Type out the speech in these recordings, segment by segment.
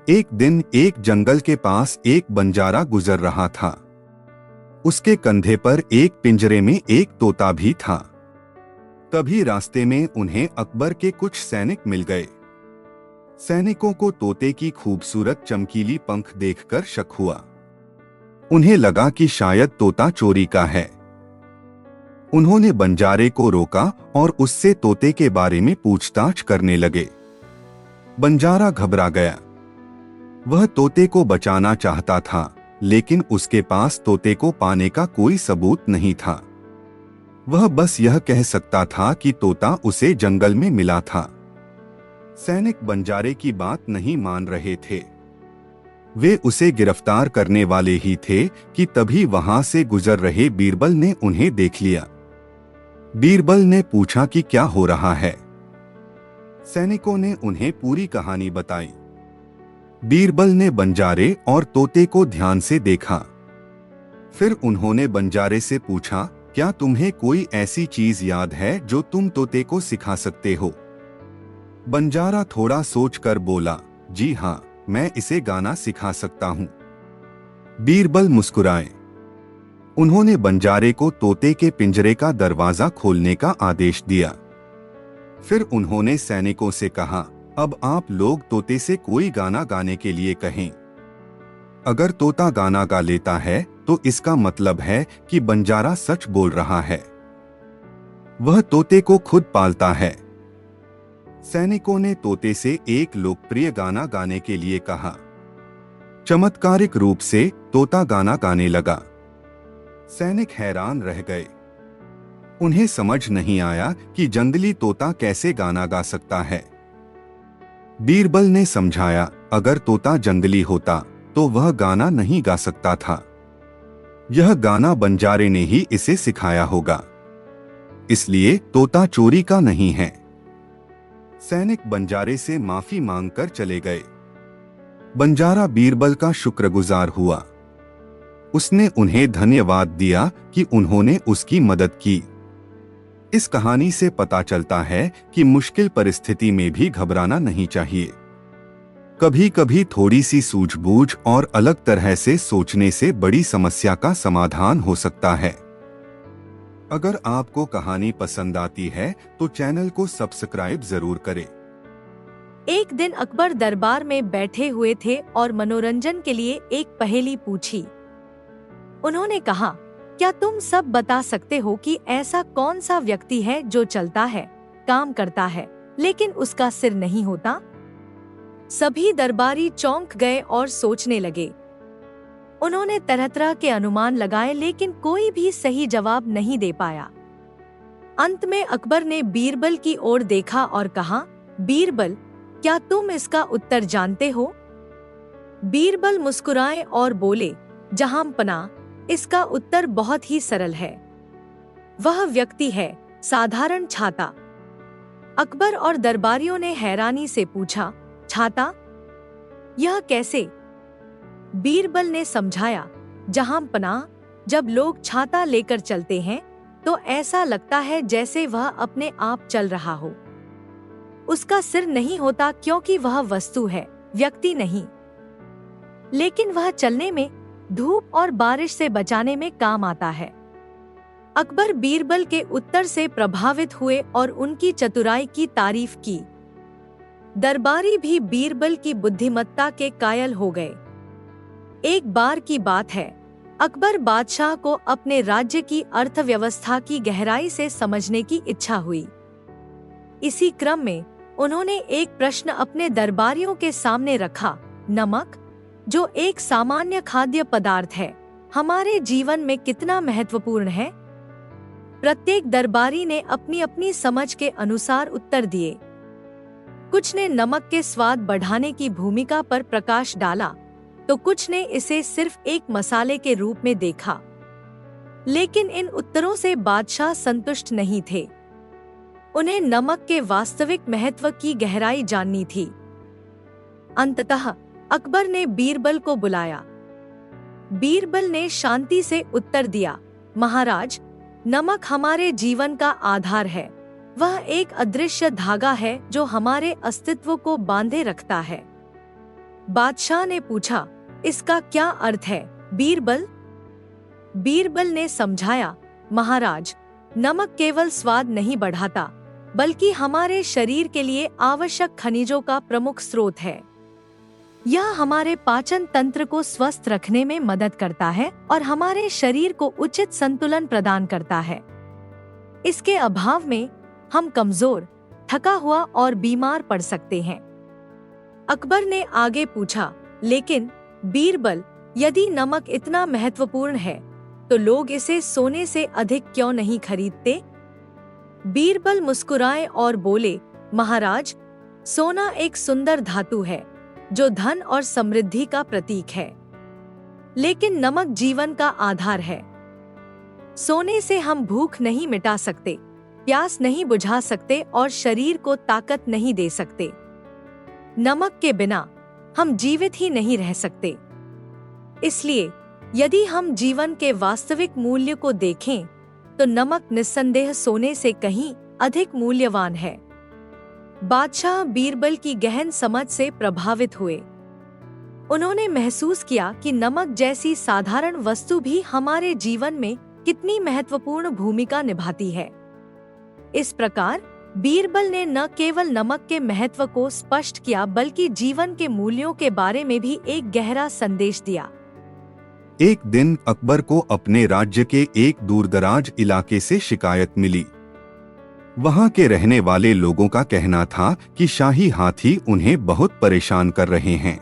एक दिन एक जंगल के पास एक बंजारा गुजर रहा था। उसके कंधे पर एक पिंजरे में एक तोता भी था। तभी रास्ते में उन्हें अकबर के कुछ सैनिक मिल गए। सैनिकों को तोते की खूबसूरत चमकीली पंख देखकर शक हुआ। उन्हें लगा कि शायद तोता चोरी का है। उन्होंने बंजारे को रोका और उससे तोते के बारे में पूछताछ करने लगे। बंजारा घबरा गया। वह तोते को बचाना चाहता था, लेकिन उसके पास तोते को पाने का कोई सबूत नहीं था। वह बस यह कह सकता था कि तोता उसे जंगल में मिला था। सैनिक बंजारे की बात नहीं मान रहे थे। वे उसे गिरफ्तार करने वाले ही थे कि तभी वहां से गुजर रहे बीरबल ने उन्हें देख लिया। बीरबल ने पूछा कि क्या हो रहा है। सैनिकों ने उन्हें पूरी कहानी बताई। बीरबल ने बंजारे और तोते को ध्यान से देखा। फिर उन्होंने बंजारे से पूछा, क्या तुम्हें कोई ऐसी चीज याद है जो तुम तोते को सिखा सकते हो? बंजारा थोड़ा सोचकर बोला, जी हाँ, मैं इसे गाना सिखा सकता हूँ। बीरबल मुस्कुराए। उन्होंने बंजारे को तोते के पिंजरे का दरवाजा खोलने का आदेश दिया। फिर उन्होंने सैनिकों से कहा, अब आप लोग तोते से कोई गाना गाने के लिए कहें। अगर तोता गाना गा लेता है तो इसका मतलब है कि बंजारा सच बोल रहा है। वह तोते को खुद पालता है। सैनिकों ने तोते से एक लोकप्रिय गाना गाने के लिए कहा। चमत्कारिक रूप से तोता गाना गाने लगा। सैनिक हैरान रह गए। उन्हें समझ नहीं आया कि जंगली तोता कैसे गाना गा सकता है। बीरबल ने समझाया, अगर तोता जंगली होता तो वह गाना नहीं गा सकता था। यह गाना बंजारे ने ही इसे सिखाया होगा, इसलिए तोता चोरी का नहीं है। सैनिक बंजारे से माफी मांगकर चले गए। बंजारा बीरबल का शुक्रगुजार हुआ। उसने उन्हें धन्यवाद दिया कि उन्होंने उसकी मदद की। इस कहानी से पता चलता है कि मुश्किल परिस्थिति में भी घबराना नहीं चाहिए। कभी कभी थोड़ी सी सूझबूझ और अलग तरह से सोचने से बड़ी समस्या का समाधान हो सकता है। अगर आपको कहानी पसंद आती है तो चैनल को सब्सक्राइब जरूर करें। एक दिन अकबर दरबार में बैठे हुए थे और मनोरंजन के लिए एक पहेली पूछी। उन्होंने कहा, क्या तुम सब बता सकते हो कि ऐसा कौन सा व्यक्ति है जो चलता है, काम करता है, लेकिन उसका सिर नहीं होता? सभी दरबारी चौंक गए और सोचने लगे। उन्होंने तरह तरह के अनुमान लगाए, लेकिन कोई भी सही जवाब नहीं दे पाया। अंत में अकबर ने बीरबल की ओर देखा और कहा, बीरबल, क्या तुम इसका उत्तर जानते हो? बीरबल मुस्कुराए और बोले, जहांपनाह, इसका उत्तर बहुत ही सरल है। वह व्यक्ति है साधारण छाता। अकबर और दरबारियों ने हैरानी से पूछा, छाता? यह कैसे? बीरबल ने समझाया, जहांपनाह, जब लोग छाता लेकर चलते हैं तो ऐसा लगता है जैसे वह अपने आप चल रहा हो। उसका सिर नहीं होता क्योंकि वह वस्तु है, व्यक्ति नहीं। लेकिन वह चलने में, धूप और बारिश से बचाने में काम आता है। अकबर बीरबल के उत्तर से प्रभावित हुए और उनकी चतुराई की तारीफ की। दरबारी भी बीरबल की बुद्धिमत्ता के कायल हो गए। एक बार की बात है, अकबर बादशाह को अपने राज्य की अर्थव्यवस्था की गहराई से समझने की इच्छा हुई। इसी क्रम में उन्होंने एक प्रश्न अपने दरबारियों के सामने रखा, नमक, जो एक सामान्य खाद्य पदार्थ है, हमारे जीवन में कितना महत्वपूर्ण है? प्रत्येक दरबारी ने अपनी अपनी समझ के अनुसार उत्तर दिए। कुछ ने नमक के स्वाद बढ़ाने की भूमिका पर प्रकाश डाला, तो कुछ ने इसे सिर्फ एक मसाले के रूप में देखा। लेकिन इन उत्तरों से बादशाह संतुष्ट नहीं थे। उन्हें नमक के वास्तविक महत्व की गहराई जाननी थी। अंततः अकबर ने बीरबल को बुलाया। बीरबल ने शांति से उत्तर दिया, महाराज, नमक हमारे जीवन का आधार है। वह एक अदृश्य धागा है जो हमारे अस्तित्व को बांधे रखता है। बादशाह ने पूछा, इसका क्या अर्थ है बीरबल? बीरबल ने समझाया, महाराज, नमक केवल स्वाद नहीं बढ़ाता, बल्कि हमारे शरीर के लिए आवश्यक खनिजों का प्रमुख स्रोत है। यह हमारे पाचन तंत्र को स्वस्थ रखने में मदद करता है और हमारे शरीर को उचित संतुलन प्रदान करता है। इसके अभाव में हम कमजोर, थका हुआ और बीमार पड़ सकते हैं। अकबर ने आगे पूछा, लेकिन बीरबल, यदि नमक इतना महत्वपूर्ण है तो लोग इसे सोने से अधिक क्यों नहीं खरीदते? बीरबल मुस्कुराए और बोले, महाराज, सोना एक सुंदर धातु है जो धन और समृद्धि का प्रतीक है, लेकिन नमक जीवन का आधार है। सोने से हम भूख नहीं मिटा सकते, प्यास नहीं बुझा सकते और शरीर को ताकत नहीं दे सकते। नमक के बिना हम जीवित ही नहीं रह सकते। इसलिए यदि हम जीवन के वास्तविक मूल्य को देखें तो नमक निस्संदेह सोने से कहीं अधिक मूल्यवान है। बादशाह बीरबल की गहन समझ से प्रभावित हुए। उन्होंने महसूस किया कि नमक जैसी साधारण वस्तु भी हमारे जीवन में कितनी महत्वपूर्ण भूमिका निभाती है। इस प्रकार बीरबल ने न केवल नमक के महत्व को स्पष्ट किया, बल्कि जीवन के मूल्यों के बारे में भी एक गहरा संदेश दिया। एक दिन अकबर को अपने राज्य के एक दूरदराज इलाके से शिकायत मिली। वहां के रहने वाले लोगों का कहना था कि शाही हाथी उन्हें बहुत परेशान कर रहे हैं।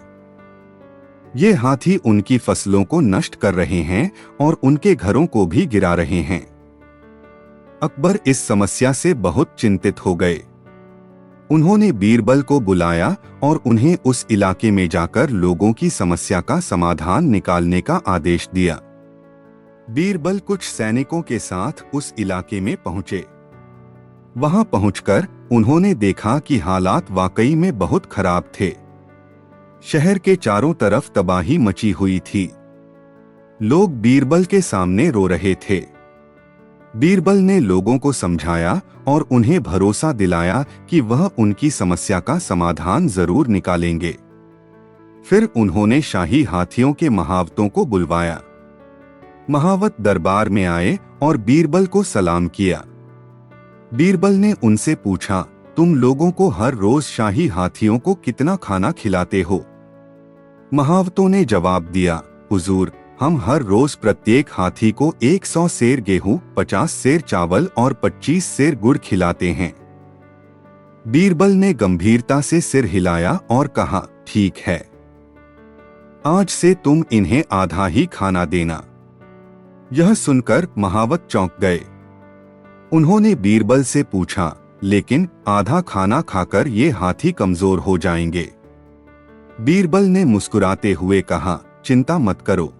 ये हाथी उनकी फसलों को नष्ट कर रहे हैं और उनके घरों को भी गिरा रहे हैं। अकबर इस समस्या से बहुत चिंतित हो गए। उन्होंने बीरबल को बुलाया और उन्हें उस इलाके में जाकर लोगों की समस्या का समाधान निकालने का आदेश दिया। बीरबल कुछ सैनिकों के साथ उस इलाके में पहुंचे। वहां पहुंचकर उन्होंने देखा कि हालात वाकई में बहुत खराब थे। शहर के चारों तरफ तबाही मची हुई थी। लोग बीरबल के सामने रो रहे थे। बीरबल ने लोगों को समझाया और उन्हें भरोसा दिलाया कि वह उनकी समस्या का समाधान जरूर निकालेंगे। फिर उन्होंने शाही हाथियों के महावतों को बुलवाया। महावत दरबार में आए और बीरबल को सलाम किया। बीरबल ने उनसे पूछा, तुम लोगों को हर रोज शाही हाथियों को कितना खाना खिलाते हो? महावतों ने जवाब दिया, हुजूर, हम हर रोज प्रत्येक हाथी को 100 सेर गेहूं, 50 सेर चावल और 25 सेर गुड़ खिलाते हैं। बीरबल ने गंभीरता से सिर हिलाया और कहा, ठीक है, आज से तुम इन्हें आधा ही खाना देना। यह सुनकर महावत चौंक गए। उन्होंने बीरबल से पूछा, लेकिन आधा खाना खाकर ये हाथी कमजोर हो जाएंगे। बीरबल ने मुस्कुराते हुए कहा, चिंता मत करो,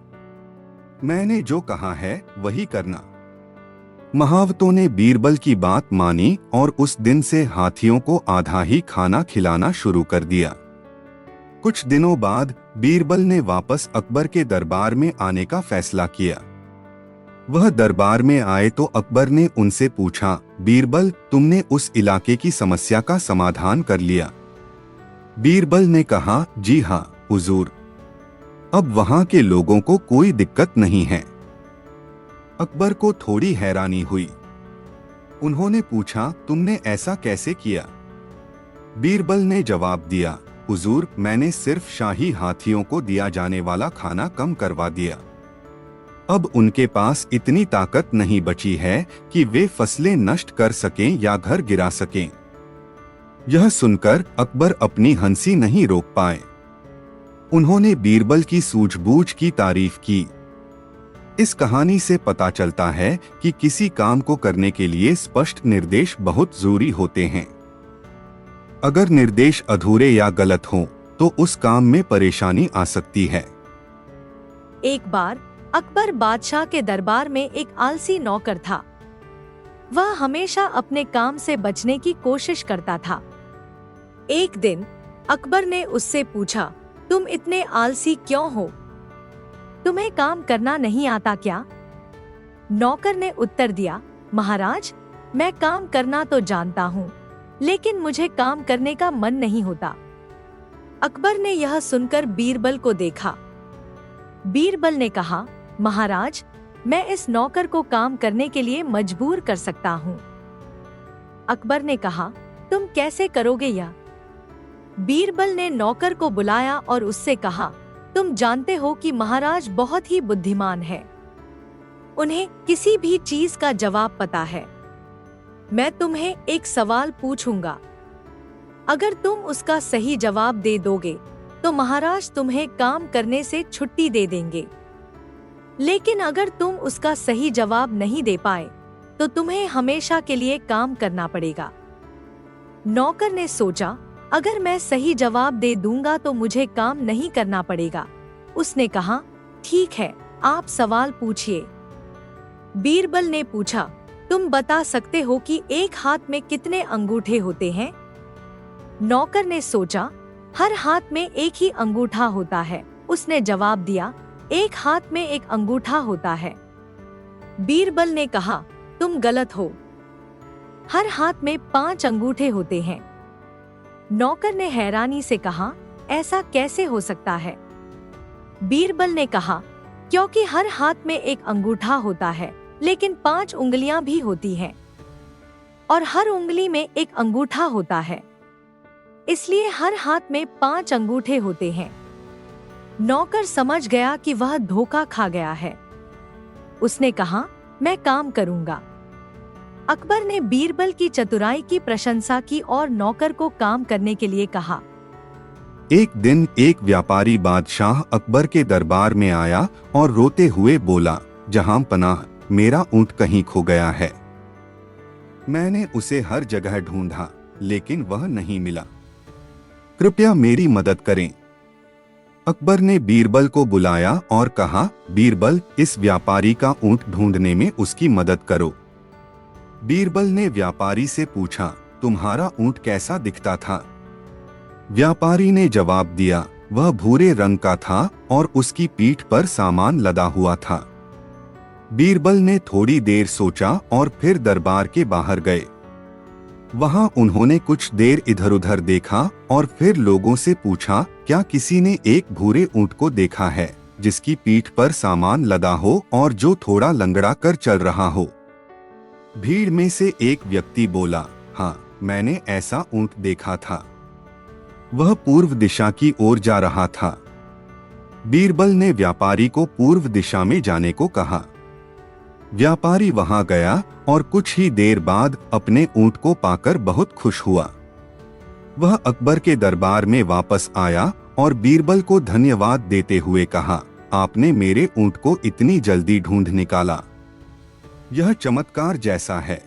मैंने जो कहा है वही करना। महावतों ने बीरबल की बात मानी और उस दिन से हाथियों को आधा ही खाना खिलाना शुरू कर दिया। कुछ दिनों बाद बीरबल ने वापस अकबर के दरबार में आने का फैसला किया। वह दरबार में आए तो अकबर ने उनसे पूछा, बीरबल, तुमने उस इलाके की समस्या का समाधान कर लिया? बीरबल ने कहा, जी हाँ हुजूर, अब वहां के लोगों को कोई दिक्कत नहीं है। अकबर को थोड़ी हैरानी हुई। उन्होंने पूछा, तुमने ऐसा कैसे किया? बीरबल ने जवाब दिया, हुजूर, मैंने सिर्फ शाही हाथियों को दिया जाने वाला खाना कम करवा दिया। अब उनके पास इतनी ताकत नहीं बची है कि वे फसलें नष्ट कर सकें या घर गिरा सकें। यह सुनकर अकबर अपनी हंसी नहीं रोक पाए। उन्होंने बीरबल की सूझबूझ की तारीफ की। इस कहानी से पता चलता है कि किसी काम को करने के लिए स्पष्ट निर्देश बहुत जरूरी होते हैं। अगर निर्देश अधूरे या गलत हों, तो उस काम में परेशानी आ सकती है। एक बार अकबर बादशाह के दरबार में एक आलसी नौकर था। वह हमेशा अपने काम से बचने की कोशिश करता था। एक दिन अकबर ने उससे पूछा, तुम इतने आलसी क्यों हो? तुम्हें काम करना नहीं आता क्या? नौकर ने उत्तर दिया, महाराज, मैं काम करना तो जानता हूँ, लेकिन मुझे काम करने का मन नहीं होता। अकबर ने यह सुनकर बीरबल को देखा। बीरबल ने कहा, महाराज, मैं इस नौकर को काम करने के लिए मजबूर कर सकता हूँ। अकबर ने कहा, तुम कैसे करोगे यह? बीरबल ने नौकर को बुलाया और उससे कहा, तुम जानते हो कि महाराज बहुत ही बुद्धिमान है। उन्हें किसी भी चीज का जवाब पता है। मैं तुम्हें एक सवाल पूछूंगा। अगर तुम उसका सही जवाब दे दोगे तो महाराज तुम्हें काम करने से छुट्टी दे देंगे। लेकिन अगर तुम उसका सही जवाब नहीं दे पाए तो तुम्हें हमेशा के लिए काम करना पड़ेगा। नौकर ने सोचा, अगर मैं सही जवाब दे दूंगा तो मुझे काम नहीं करना पड़ेगा। उसने कहा, ठीक है, आप सवाल पूछिए। बीरबल ने पूछा, तुम बता सकते हो कि एक हाथ में कितने अंगूठे होते हैं? नौकर ने सोचा, हर हाथ में एक ही अंगूठा होता है। उसने जवाब दिया, एक हाथ में एक अंगूठा होता है। बीरबल ने कहा, तुम गलत हो। हर हाथ में 5 अंगूठे होते हैं। नौकर ने हैरानी से कहा, ऐसा कैसे हो सकता है? बीरबल ने कहा, क्योंकि हर हाथ में एक अंगूठा होता है, लेकिन 5 उंगलियां भी होती हैं और हर उंगली में एक अंगूठा होता है, इसलिए हर हाथ में 5 अंगूठे होते हैं। नौकर समझ गया कि वह धोखा खा गया है। उसने कहा, मैं काम करूंगा। अकबर ने बीरबल की चतुराई की प्रशंसा की और नौकर को काम करने के लिए कहा। एक दिन एक व्यापारी बादशाह अकबर के दरबार में आया और रोते हुए बोला, जहां पनाह, मेरा ऊंट कहीं खो गया है। मैंने उसे हर जगह ढूंढा, लेकिन वह नहीं मिला। कृपया मेरी मदद करें। अकबर ने बीरबल को बुलाया और कहा, बीरबल, इस व्यापारी का ऊंट ढूंढने में उसकी मदद करो। बीरबल ने व्यापारी से पूछा, तुम्हारा ऊंट कैसा दिखता था? व्यापारी ने जवाब दिया, वह भूरे रंग का था और उसकी पीठ पर सामान लदा हुआ था। बीरबल ने थोड़ी देर सोचा और फिर दरबार के बाहर गए। वहां उन्होंने कुछ देर इधर उधर देखा और फिर लोगों से पूछा, क्या किसी ने एक भूरे ऊंट को देखा है जिसकी पीठ पर सामान लदा हो और जो थोड़ा लंगड़ा कर चल रहा हो? भीड़ में से एक व्यक्ति बोला, हाँ, मैंने ऐसा ऊंट देखा था। वह पूर्व दिशा की ओर जा रहा था। बीरबल ने व्यापारी को पूर्व दिशा में जाने को कहा। व्यापारी वहां गया और कुछ ही देर बाद अपने ऊंट को पाकर बहुत खुश हुआ। वह अकबर के दरबार में वापस आया और बीरबल को धन्यवाद देते हुए कहा, आपने मेरे ऊंट को इतनी जल्दी ढूंढ निकाला। यह चमत्कार जैसा है।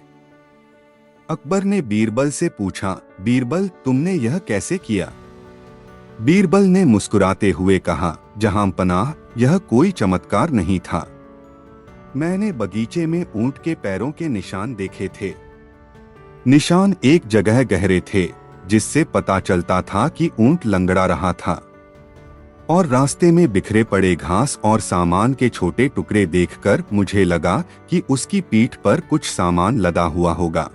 अकबर ने बीरबल से पूछा, बीरबल, तुमने यह कैसे किया? बीरबल ने मुस्कुराते हुए कहा, जहां पनाह, यह कोई चमत्कार नहीं था। मैंने बगीचे में ऊंट के पैरों के निशान देखे थे। निशान एक जगह गहरे थे, जिससे पता चलता था कि ऊंट लंगड़ा रहा था, और रास्ते में बिखरे पड़े घास और सामान के छोटे टुकड़े देखकर मुझे लगा कि उसकी पीठ पर कुछ सामान लदा हुआ होगा।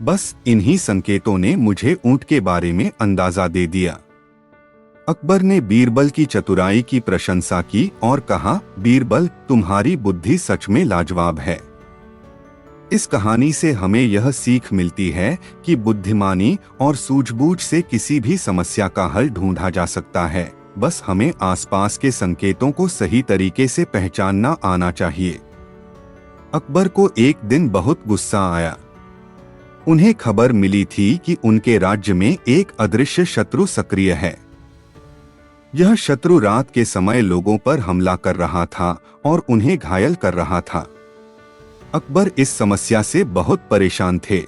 बस इन्हीं संकेतों ने मुझे ऊंट के बारे में अंदाजा दे दिया। अकबर ने बीरबल की चतुराई की प्रशंसा की और कहा, बीरबल, तुम्हारी बुद्धि सच में लाजवाब है। इस कहानी से हमें यह सीख मिलती है कि बुद्धिमानी और सूझबूझ से किसी भी समस्या का हल ढूंढा जा सकता है। बस हमें आसपास के संकेतों को सही तरीके से पहचानना आना चाहिए। अकबर को एक दिन बहुत गुस्सा आया। उन्हें खबर मिली थी कि उनके राज्य में एक अदृश्य शत्रु सक्रिय है। यह शत्रु रात के समय लोगों पर हमला कर रहा था और उन्हें घायल कर रहा था। अकबर इस समस्या से बहुत परेशान थे।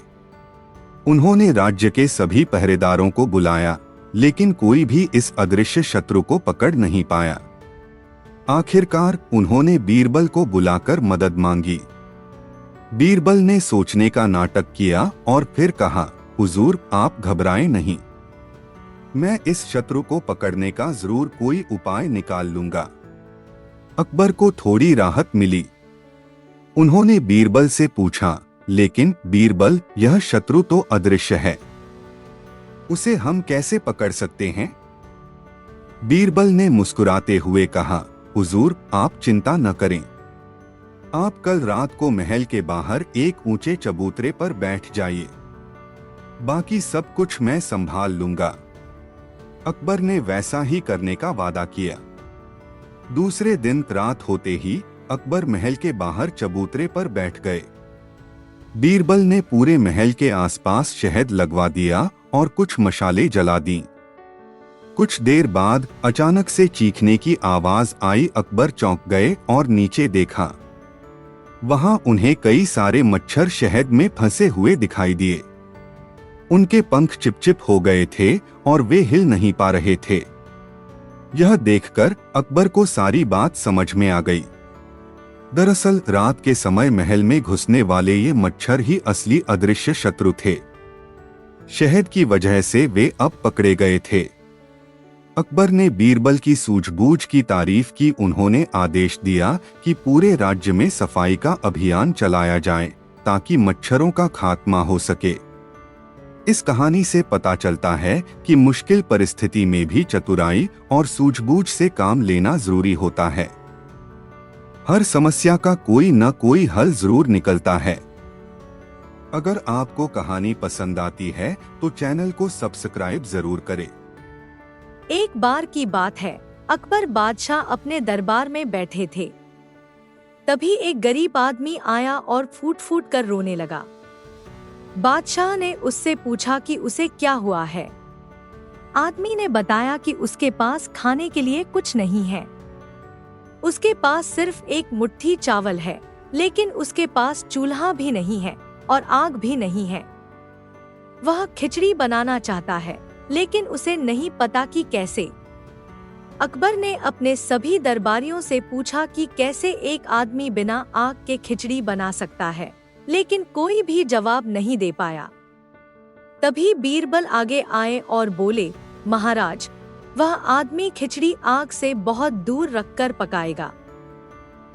उन्होंने राज्य के सभी पहरेदारों को बुलाया, लेकिन कोई भी इस अदृश्य शत्रु को पकड़ नहीं पाया। आखिरकार उन्होंने बीरबल को बुलाकर मदद मांगी। बीरबल ने सोचने का नाटक किया और फिर कहा, हुजूर, आप घबराएं नहीं, मैं इस शत्रु को पकड़ने का जरूर कोई उपाय निकाल लूंगा। अकबर को थोड़ी राहत मिली। उन्होंने बीरबल से पूछा, लेकिन बीरबल, यह शत्रु तो अदृश्य है, उसे हम कैसे पकड़ सकते हैं? बीरबल ने मुस्कुराते हुए कहा, हुजूर, आप चिंता न करें। आप कल रात को महल के बाहर एक ऊंचे चबूतरे पर बैठ जाइए। बाकी सब कुछ मैं संभाल लूंगा। अकबर ने वैसा ही करने का वादा किया। दूसरे दिन रात होते ही अकबर महल के बाहर चबूतरे पर बैठ गए। बीरबल ने पूरे महल के आसपास शहद लगवा दिया और कुछ मशालें जला दी। कुछ देर बाद अचानक से चीखने की आवाज आई। अकबर चौंक गए और नीचे देखा। वहां उन्हें कई सारे मच्छर शहद में फंसे हुए दिखाई दिए। उनके पंख चिपचिप हो गए थे और वे हिल नहीं पा रहे थे। यह देखकर अकबर को सारी बात समझ में आ गई। दरअसल रात के समय महल में घुसने वाले ये मच्छर ही असली अदृश्य शत्रु थे। शहद की वजह से वे अब पकड़े गए थे। अकबर ने बीरबल की सूझबूझ की तारीफ की। उन्होंने आदेश दिया कि पूरे राज्य में सफाई का अभियान चलाया जाए ताकि मच्छरों का खात्मा हो सके। इस कहानी से पता चलता है कि मुश्किल परिस्थिति में भी चतुराई और सूझबूझ से काम लेना जरूरी होता है। हर समस्या का कोई न कोई हल जरूर निकलता है। अगर आपको कहानी पसंद आती है तो चैनल को सब्सक्राइब जरूर करें। एक बार की बात है, अकबर बादशाह अपने दरबार में बैठे थे। तभी एक गरीब आदमी आया और फूट फूट कर रोने लगा। बादशाह ने उससे पूछा कि उसे क्या हुआ है। आदमी ने बताया कि उसके पास खाने के लिए कुछ नहीं है। उसके पास सिर्फ एक मुट्ठी चावल है, लेकिन उसके पास चूल्हा भी नहीं है और आग भी नहीं है। वह खिचड़ी बनाना चाहता है, लेकिन उसे नहीं पता कि कैसे। अकबर ने अपने सभी दरबारियों से पूछा कि कैसे एक आदमी बिना आग के खिचड़ी बना सकता है, लेकिन कोई भी जवाब नहीं दे पाया। तभी बीरबल आगे आए और बोले, महाराज, वह आदमी खिचड़ी आग से बहुत दूर रखकर पकाएगा।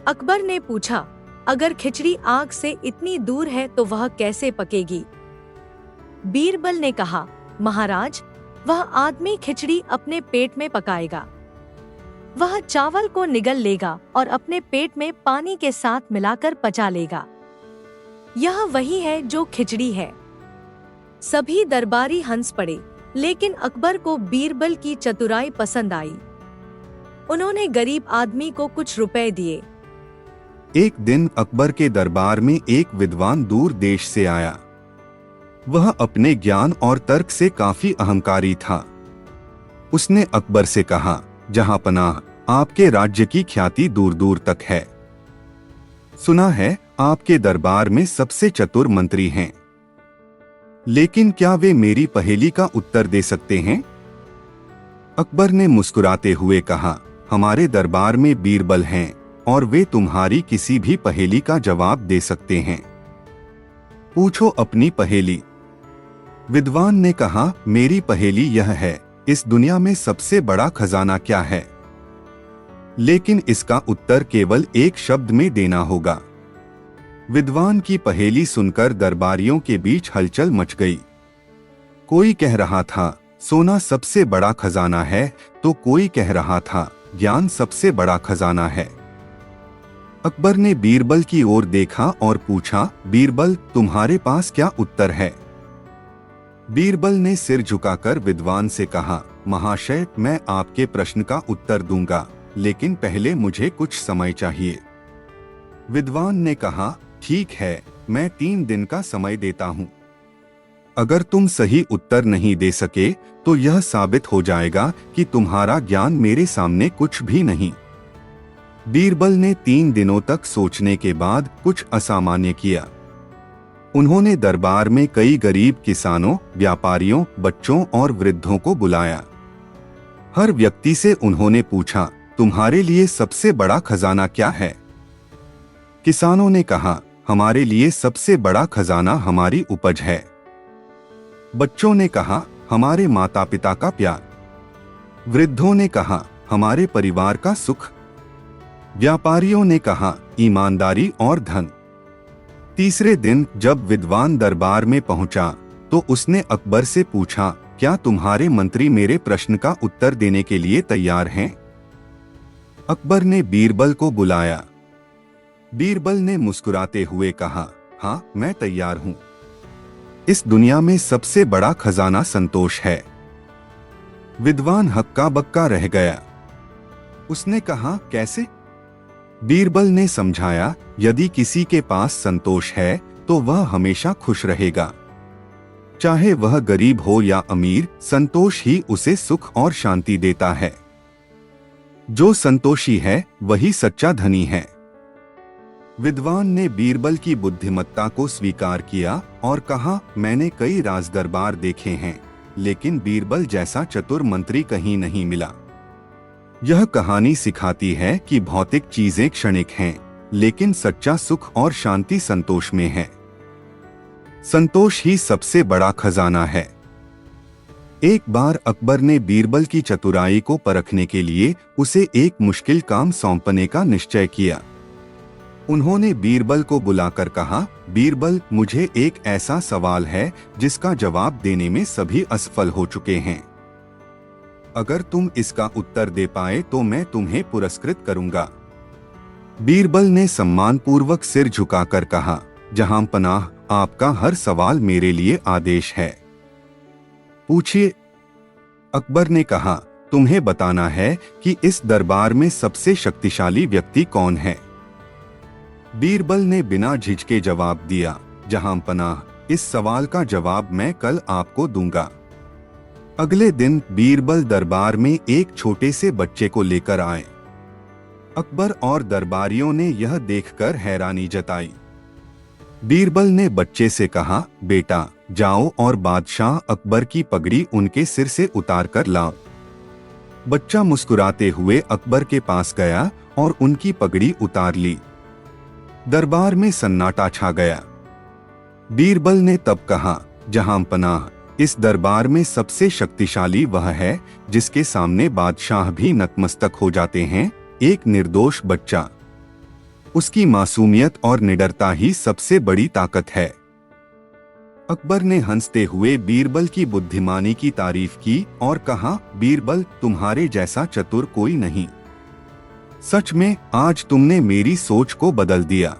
अकबर ने पूछा, अगर खिचड़ी आग से इतनी दूर है तो वह कैसे पकेगी? बीरबल ने कहा, महाराज, वह आदमी खिचड़ी अपने पेट में पकाएगा। वह चावल को निगल लेगा और अपने पेट में पानी के साथ मिलाकर पचा लेगा। यह वही है जो खिचड़ी है। सभी दरबारी हंस पड़े, लेकिन अकबर को बीरबल की चतुराई पसंद आई। उन्होंने गरीब आदमी को कुछ रुपए दिए। एक दिन अकबर के दरबार में एक विद्वान दूर देश से आया। वह अपने ज्ञान और तर्क से काफी अहंकारी था। उसने अकबर से कहा, जहांपनाह, आपके राज्य की ख्याति दूर दूर तक है। सुना है आपके दरबार में सबसे चतुर मंत्री हैं, लेकिन क्या वे मेरी पहेली का उत्तर दे सकते हैं? अकबर ने मुस्कुराते हुए कहा, हमारे दरबार में बीरबल हैं और वे तुम्हारी किसी भी पहेली का जवाब दे सकते हैं। पूछो अपनी पहेली। विद्वान ने कहा, मेरी पहेली यह है, इस दुनिया में सबसे बड़ा खजाना क्या है? लेकिन इसका उत्तर केवल एक शब्द में देना होगा। विद्वान की पहेली सुनकर दरबारियों के बीच हलचल मच गई। कोई कह रहा था सोना सबसे बड़ा खजाना है, तो कोई कह रहा था ज्ञान सबसे बड़ा खजाना है। अकबर ने बीरबल की ओर देखा और पूछा, बीरबल, तुम्हारे पास क्या उत्तर है? बीरबल ने सिर झुकाकर विद्वान से कहा, महाशय, मैं आपके प्रश्न का उत्तर दूंगा, लेकिन पहले मुझे कुछ समय चाहिए। विद्वान ने कहा, ठीक है, मैं 3 दिन का समय देता हूं। अगर तुम सही उत्तर नहीं दे सके तो यह साबित हो जाएगा कि तुम्हारा ज्ञान मेरे सामने कुछ भी नहीं। बीरबल ने 3 दिनों तक सोचने के बाद कुछ असामान्य किया। उन्होंने दरबार में कई गरीब किसानों, व्यापारियों, बच्चों और वृद्धों को बुलाया। हर व्यक्ति से उन्होंने पूछा, तुम्हारे लिए सबसे बड़ा खजाना क्या है? किसानों ने कहा, हमारे लिए सबसे बड़ा खजाना हमारी उपज है। बच्चों ने कहा, हमारे माता पिता का प्यार। वृद्धों ने कहा, हमारे परिवार का सुख। व्यापारियों ने कहा, ईमानदारी और धन। तीसरे दिन जब विद्वान दरबार में पहुंचा तो उसने अकबर से पूछा, क्या तुम्हारे मंत्री मेरे प्रश्न का उत्तर देने के लिए तैयार हैं? अकबर ने बीरबल को बुलाया। बीरबल ने मुस्कुराते हुए कहा, हाँ, मैं तैयार हूं। इस दुनिया में सबसे बड़ा खजाना संतोष है। विद्वान हक्का बक्का रह गया। उसने कहा, कैसे? बीरबल ने समझाया, यदि किसी के पास संतोष है तो वह हमेशा खुश रहेगा। चाहे वह गरीब हो या अमीर, संतोष ही उसे सुख और शांति देता है। जो संतोषी है वही सच्चा धनी है। विद्वान ने बीरबल की बुद्धिमत्ता को स्वीकार किया और कहा, मैंने कई राजदरबार देखे हैं, लेकिन बीरबल जैसा चतुर मंत्री कहीं नहीं मिला। यह कहानी सिखाती है कि भौतिक चीजें क्षणिक हैं, लेकिन सच्चा सुख और शांति संतोष में है। संतोष ही सबसे बड़ा खजाना है। एक बार अकबर ने बीरबल की चतुराई को परखने के लिए उसे एक मुश्किल काम सौंपने का निश्चय किया। उन्होंने बीरबल को बुलाकर कहा, बीरबल, मुझे एक ऐसा सवाल है जिसका जवाब देने में सभी असफल हो चुके हैं। अगर तुम इसका उत्तर दे पाए तो मैं तुम्हें पुरस्कृत करूंगा। बीरबल ने सम्मानपूर्वक सिर झुकाकर कहा, जहां पनाह, आपका हर सवाल मेरे लिए आदेश है। पूछिए। अकबर ने कहा, तुम्हें बताना है कि इस दरबार में सबसे शक्तिशाली व्यक्ति कौन है। बीरबल ने बिना झिझके जवाब दिया, जहां पनाह, इस सवाल का जवाब मैं कल आपको दूंगा। अगले दिन बीरबल दरबार में एक छोटे से बच्चे को लेकर आए। अकबर और दरबारियों ने यह देखकर हैरानी जताई। बीरबल ने बच्चे से कहा, बेटा, जाओ और बादशाह अकबर की पगड़ी उनके सिर से उतार कर लाओ। बच्चा मुस्कुराते हुए अकबर के पास गया और उनकी पगड़ी उतार ली। दरबार में सन्नाटा छा गया। बीरबल ने तब कहा, जहां पनाह, इस दरबार में सबसे शक्तिशाली वह है जिसके सामने बादशाह भी नतमस्तक हो जाते हैं, एक निर्दोष बच्चा। उसकी मासूमियत और निडरता ही सबसे बड़ी ताकत है। अकबर ने हंसते हुए बीरबल की बुद्धिमानी की तारीफ की और कहा, बीरबल, तुम्हारे जैसा चतुर कोई नहीं। सच में आज तुमने मेरी सोच को बदल दिया।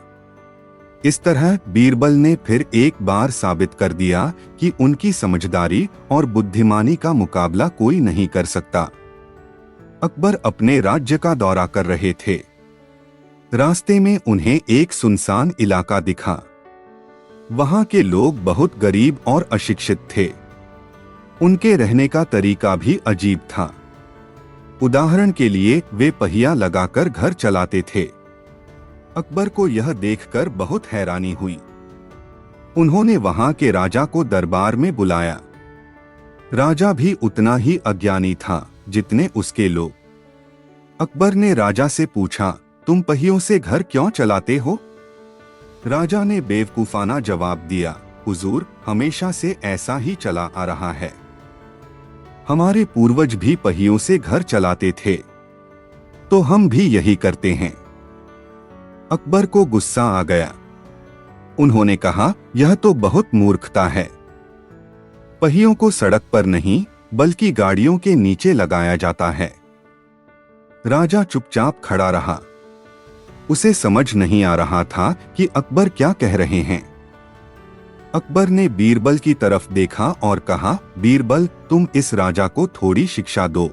इस तरह बीरबल ने फिर एक बार साबित कर दिया कि उनकी समझदारी और बुद्धिमानी का मुकाबला कोई नहीं कर सकता। अकबर अपने राज्य का दौरा कर रहे थे। रास्ते में उन्हें एक सुनसान इलाका दिखा। वहां के लोग बहुत गरीब और अशिक्षित थे। उनके रहने का तरीका भी अजीब था। उदाहरण के लिए वे पहिया लगाकर घर चलाते थे। अकबर को यह देखकर बहुत हैरानी हुई। उन्होंने वहां के राजा को दरबार में बुलाया। राजा भी उतना ही अज्ञानी था जितने उसके लोग। अकबर ने राजा से पूछा, तुम पहियों से घर क्यों चलाते हो? राजा ने बेवकूफाना जवाब दिया, हुजूर, हमेशा से ऐसा ही चला आ रहा है। हमारे पूर्वज भी पहियों से घर चलाते थे, तो हम भी यही करते हैं। अकबर को गुस्सा आ गया। उन्होंने कहा, यह तो बहुत मूर्खता है। पहियों को सड़क पर नहीं बल्कि गाड़ियों के नीचे लगाया जाता है। राजा चुपचाप खड़ा रहा। उसे समझ नहीं आ रहा था कि अकबर क्या कह रहे हैं। अकबर ने बीरबल की तरफ देखा और कहा, बीरबल, तुम इस राजा को थोड़ी शिक्षा दो।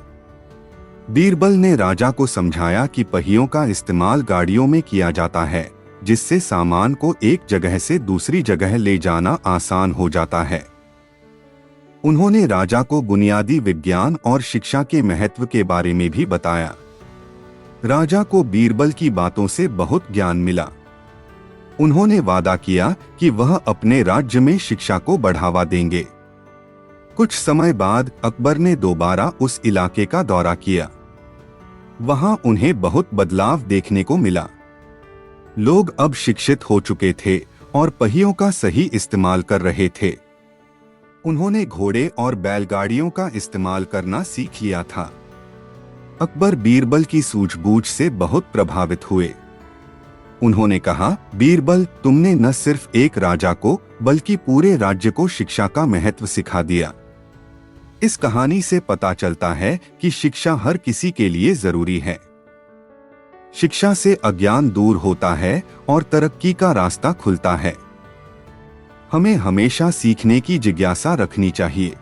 बीरबल ने राजा को समझाया कि पहियों का इस्तेमाल गाड़ियों में किया जाता है, जिससे सामान को एक जगह से दूसरी जगह ले जाना आसान हो जाता है। उन्होंने राजा को बुनियादी विज्ञान और शिक्षा के महत्व के बारे में भी बताया। राजा को बीरबल की बातों से बहुत ज्ञान मिला। उन्होंने वादा किया कि वह अपने राज्य में शिक्षा को बढ़ावा देंगे। कुछ समय बाद अकबर ने दोबारा उस इलाके का दौरा किया। वहां उन्हें बहुत बदलाव देखने को मिला। लोग अब शिक्षित हो चुके थे और पहियों का सही इस्तेमाल कर रहे थे। उन्होंने घोड़े और बैलगाड़ियों का इस्तेमाल करना सीख लिया था। अकबर बीरबल की सूझबूझ से बहुत प्रभावित हुए। उन्होंने कहा, बीरबल, तुमने न सिर्फ एक राजा को बल्कि पूरे राज्य को शिक्षा का महत्व सिखा दिया। इस कहानी से पता चलता है कि शिक्षा हर किसी के लिए जरूरी है। शिक्षा से अज्ञान दूर होता है और तरक्की का रास्ता खुलता है। हमें हमेशा सीखने की जिज्ञासा रखनी चाहिए।